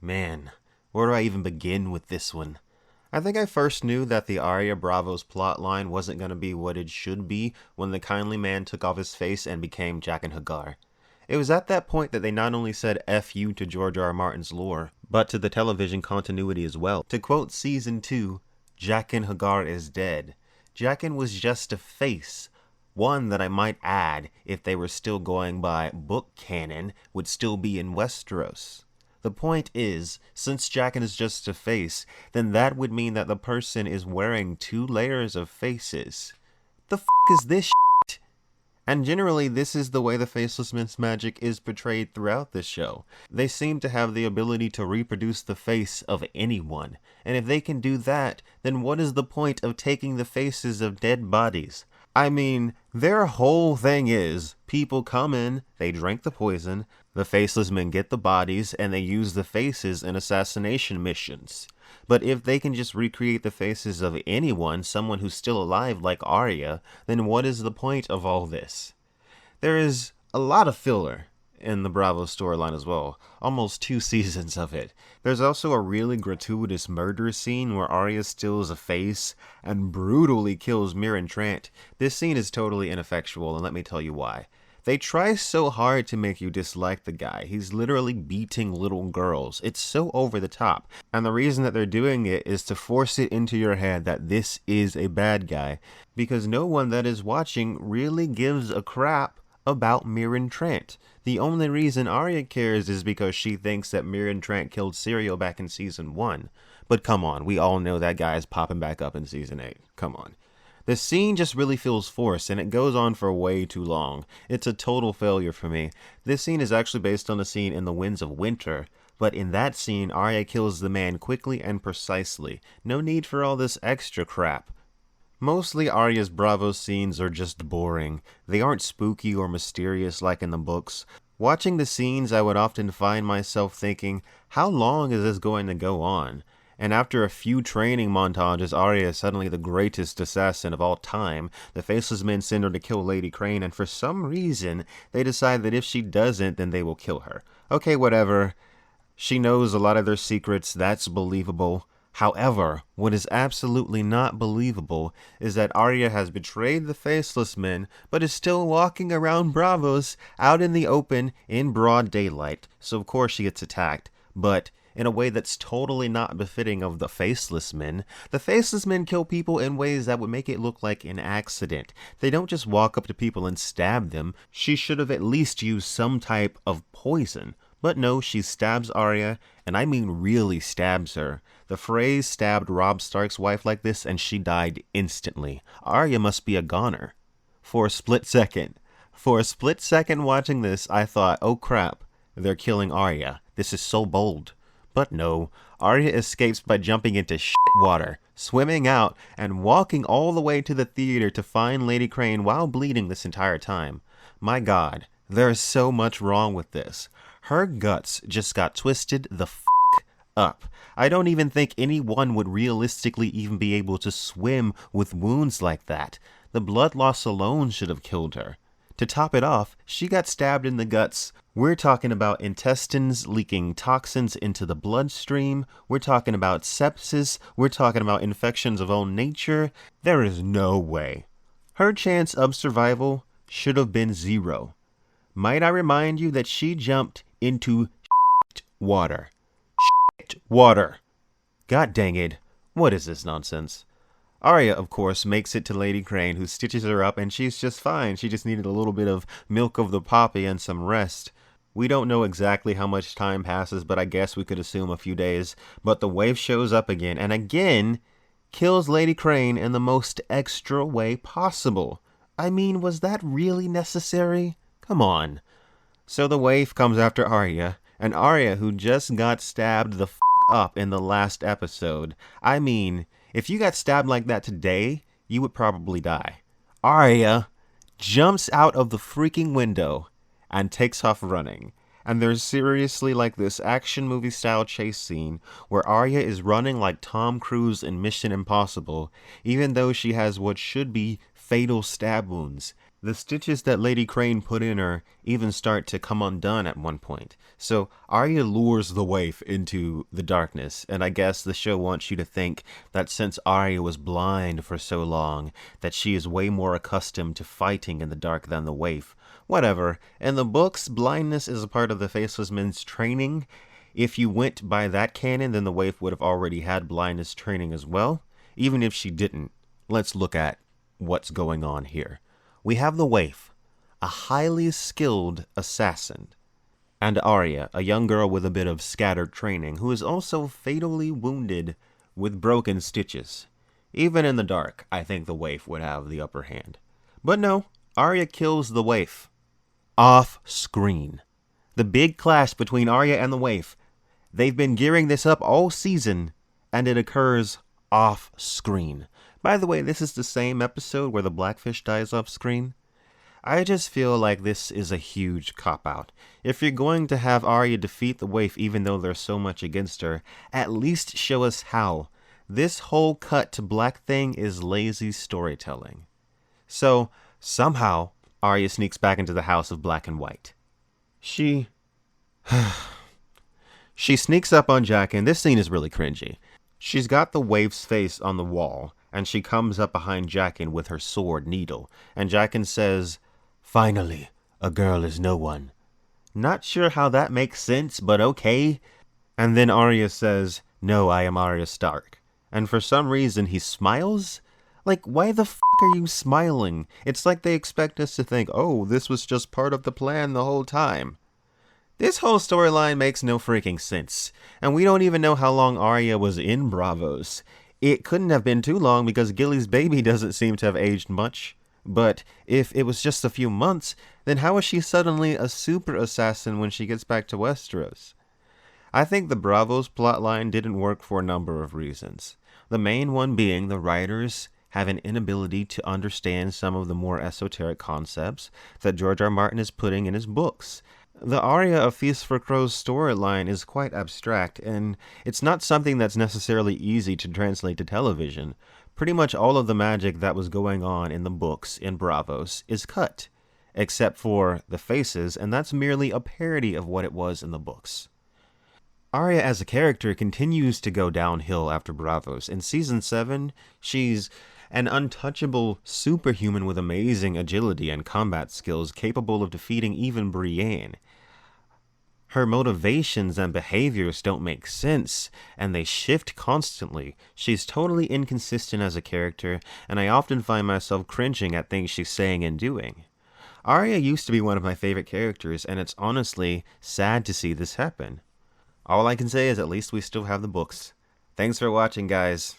Man, where do I even begin with this one? I think I first knew that the Arya Bravo's plotline wasn't going to be what it should be when the kindly man took off his face and became Jaqen H'ghar. It was at that point that they not only said F you to George R. R. Martin's lore, but to the television continuity as well. To quote Season 2, Jaqen H'ghar is dead. Jaqen was just a face. One that I might add, if they were still going by book canon, would still be in Westeros. The point is, since Jaqen is just a face, then that would mean that the person is wearing two layers of faces. The f*** is this shit? And generally, this is the way the Faceless Men's magic is portrayed throughout this show. They seem to have the ability to reproduce the face of anyone. And if they can do that, then what is the point of taking the faces of dead bodies? I mean, their whole thing is, people come in, they drink the poison, the Faceless Men get the bodies, and they use the faces in assassination missions. But if they can just recreate the faces of anyone, someone who's still alive like Arya, then what is the point of all this? There is a lot of filler in the Bravo storyline as well, almost 2 seasons of it. There's also a really gratuitous murder scene where Arya steals a face and brutally kills Mirren Trant. This scene is totally ineffectual, and let me tell you why. They try so hard to make you dislike the guy. He's literally beating little girls. It's so over the top. And the reason that they're doing it is to force it into your head that this is a bad guy, because no one that is watching really gives a crap about Mirren Trant. The only reason Arya cares is because she thinks that Mirren Trant killed Syrio back in Season 1. But come on, we all know that guy is popping back up in Season 8. Come on. The scene just really feels forced, and it goes on for way too long. It's a total failure for me. This scene is actually based on a scene in The Winds of Winter, but in that scene, Arya kills the man quickly and precisely. No need for all this extra crap. Mostly Arya's Bravo scenes are just boring. They aren't spooky or mysterious like in the books. Watching the scenes, I would often find myself thinking, how long is this going to go on? And after a few training montages, Arya is suddenly the greatest assassin of all time. The Faceless Men send her to kill Lady Crane, and for some reason, they decide that if she doesn't, then they will kill her. Okay, whatever. She knows a lot of their secrets, that's believable. However, what is absolutely not believable is that Arya has betrayed the Faceless Men, but is still walking around Braavos out in the open in broad daylight. So of course she gets attacked, but in a way that's totally not befitting of the Faceless Men. The Faceless Men kill people in ways that would make it look like an accident. They don't just walk up to people and stab them. She should have at least used some type of poison. But no, she stabs Arya, and I mean really stabs her. The Freys stabbed Robb Stark's wife like this, and she died instantly. Arya must be a goner. For a split second watching this, I thought, oh crap, they're killing Arya. This is so bold. But no, Arya escapes by jumping into shit water, swimming out, and walking all the way to the theater to find Lady Crane while bleeding this entire time. My god, there is so much wrong with this. Her guts just got twisted the f*** up. I don't even think anyone would realistically even be able to swim with wounds like that. The blood loss alone should have killed her. To top it off, she got stabbed in the guts. We're talking about intestines leaking toxins into the bloodstream. We're talking about sepsis. We're talking about infections of all nature. There is no way. Her chance of survival should have been 0. Might I remind you that she jumped into water. Water. God dang it. What is this nonsense? Arya, of course, makes it to Lady Crane, who stitches her up, and she's just fine. She just needed a little bit of milk of the poppy and some rest. We don't know exactly how much time passes, but I guess we could assume a few days. But the wave shows up again, and again kills Lady Crane in the most extra way possible. I mean, was that really necessary? Come on. So the wave comes after Arya, and Arya, who just got stabbed the f*** up in the last episode. I mean, if you got stabbed like that today, you would probably die. Arya jumps out of the freaking window and takes off running. And there's seriously like this action movie style chase scene where Arya is running like Tom Cruise in Mission Impossible, even though she has what should be fatal stab wounds. The stitches that Lady Crane put in her even start to come undone at one point. So Arya lures the waif into the darkness, and I guess the show wants you to think that since Arya was blind for so long, that she is way more accustomed to fighting in the dark than the waif. Whatever. In the books, blindness is a part of the Faceless Men's training. If you went by that canon, then the waif would have already had blindness training as well. Even if she didn't, let's look at what's going on here. We have the waif, a highly skilled assassin, and Arya, a young girl with a bit of scattered training, who is also fatally wounded with broken stitches. Even in the dark, I think the waif would have the upper hand. But no, Arya kills the waif. Off screen. The big clash between Arya and the waif. They've been gearing this up all season, and it occurs off screen. By the way, this is the same episode where the Blackfish dies off screen. I just feel like this is a huge cop-out. If you're going to have Arya defeat the waif even though there's so much against her, at least show us how. This whole cut to black thing is lazy storytelling. So, somehow, Arya sneaks back into the house of black and white. She sneaks up on Jaqen. This scene is really cringy. She's got the waif's face on the wall, and she comes up behind Jaqen with her sword needle, and Jaqen says, "Finally, a girl is no one." Not sure how that makes sense, but okay. And then Arya says, "No, I am Arya Stark." And for some reason he smiles? Like, why the f*** are you smiling? It's like they expect us to think, oh, this was just part of the plan the whole time. This whole storyline makes no freaking sense, and we don't even know how long Arya was in Braavos. It couldn't have been too long because Gilly's baby doesn't seem to have aged much. But if it was just a few months, then how is she suddenly a super assassin when she gets back to Westeros? I think the Braavos plotline didn't work for a number of reasons. The main one being the writers have an inability to understand some of the more esoteric concepts that George R. Martin is putting in his books. The Arya of Feast for Crows storyline is quite abstract, and it's not something that's necessarily easy to translate to television. Pretty much all of the magic that was going on in the books in Braavos is cut, except for the faces, and that's merely a parody of what it was in the books. Arya as a character continues to go downhill after Braavos. In Season 7, she's an untouchable superhuman with amazing agility and combat skills capable of defeating even Brienne. Her motivations and behaviors don't make sense, and they shift constantly. She's totally inconsistent as a character, and I often find myself cringing at things she's saying and doing. Arya used to be one of my favorite characters, and it's honestly sad to see this happen. All I can say is at least we still have the books. Thanks for watching, guys.